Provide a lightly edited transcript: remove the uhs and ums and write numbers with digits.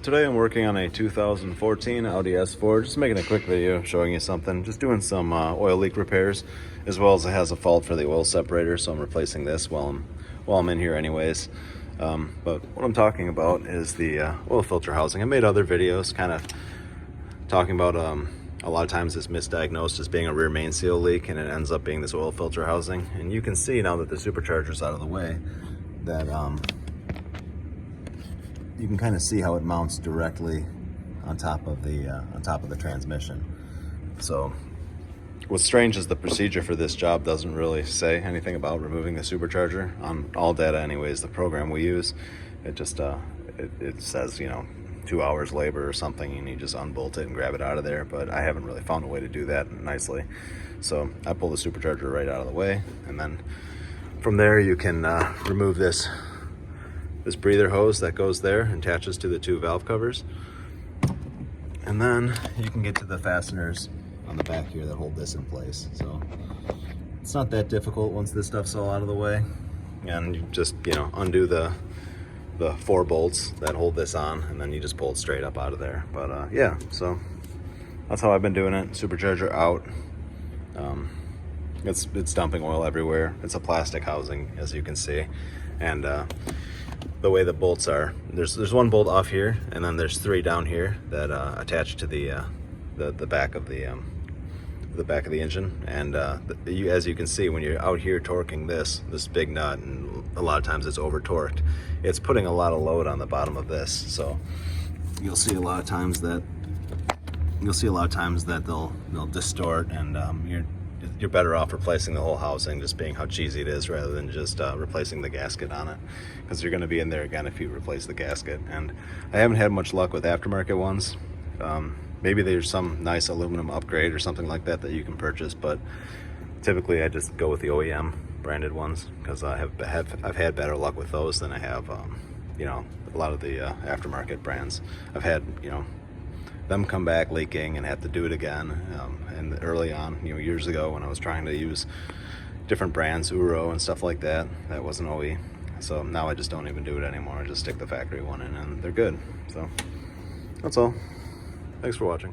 Today I'm working on a 2014 Audi S4, just making a quick video showing you something, just doing some oil leak repairs, as well as it has a fault for the oil separator, so I'm replacing this while I'm in here anyways. But what I'm talking about is the oil filter housing. I made other videos kind of talking about a lot of times it's misdiagnosed as being a rear main seal leak, and it ends up being this oil filter housing. And you can see now that the supercharger's out of the way that you can kind of see how it mounts directly on top of the transmission. So what's strange is the procedure for this job doesn't really say anything about removing the supercharger. On all data anyways, the program we use, it just it says, you know, 2 hours labor or something, and you just unbolt it and grab it out of there. But I haven't really found a way to do that nicely, so I pull the supercharger right out of the way, and then from there you can remove this breather hose that goes there and attaches to the two valve covers, and then you can get to the fasteners on the back here that hold this in place. So it's not that difficult once this stuff's all out of the way, and you just, you know, undo the 4 bolts that hold this on, and then you just pull it straight up out of there. But yeah, so that's how I've been doing it. Supercharger out. It's dumping oil everywhere. It's a plastic housing, as you can see, and the way the bolts are, there's one bolt off here, and then there's 3 down here that attach to the back of the engine. And as you can see, when you're out here torquing this big nut, and a lot of times it's over torqued, it's putting a lot of load on the bottom of this. So you'll see a lot of times that they'll distort, and you're better off replacing the whole housing, just being how cheesy it is, rather than just replacing the gasket on it, because you're going to be in there again if you replace the gasket. And I haven't had much luck with aftermarket ones. Maybe there's some nice aluminum upgrade or something like that you can purchase, but typically I just go with the OEM branded ones, because I've had better luck with those than I have you know, a lot of the aftermarket brands. I've had, you know, them come back leaking and have to do it again. And early on, you know, years ago, when I was trying to use different brands, Uro and stuff like that, that wasn't OE. So now I just don't even do it anymore. I just stick the factory one in, and they're good. So that's all. Thanks for watching.